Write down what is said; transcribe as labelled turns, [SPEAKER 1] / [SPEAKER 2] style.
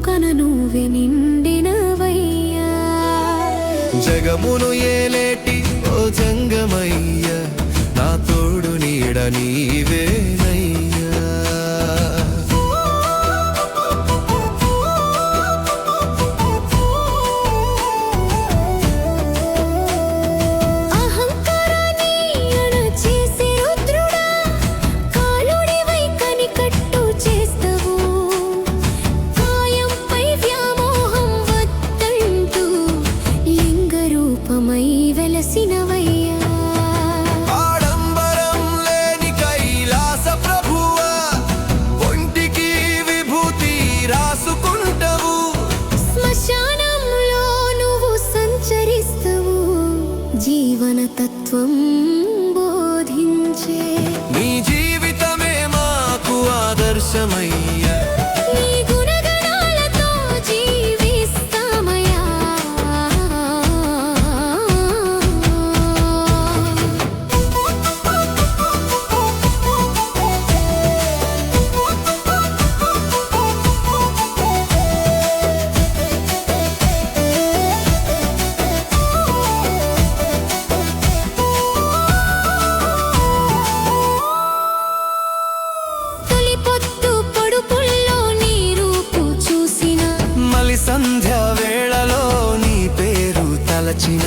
[SPEAKER 1] బ్రతుకన నువ్వే నిండినవయ్యా.
[SPEAKER 2] జగమును ఏలేటి ఓ జంగమయ్య, నా తోడు నీడ నీవేనయ్యా. ఆడంబరం లేని కైలాస ప్రభువా, ఒంటికి విభూతి రాసుకుంటవు.
[SPEAKER 1] శ్మశానంలో నువ్వు సంచరిస్తవు, జీవన తత్వం బోధించే.
[SPEAKER 2] నీ జీవితమే మాకు ఆదర్శమయ్యా. సంధ్య వేళలో నీ పేరు తలచిన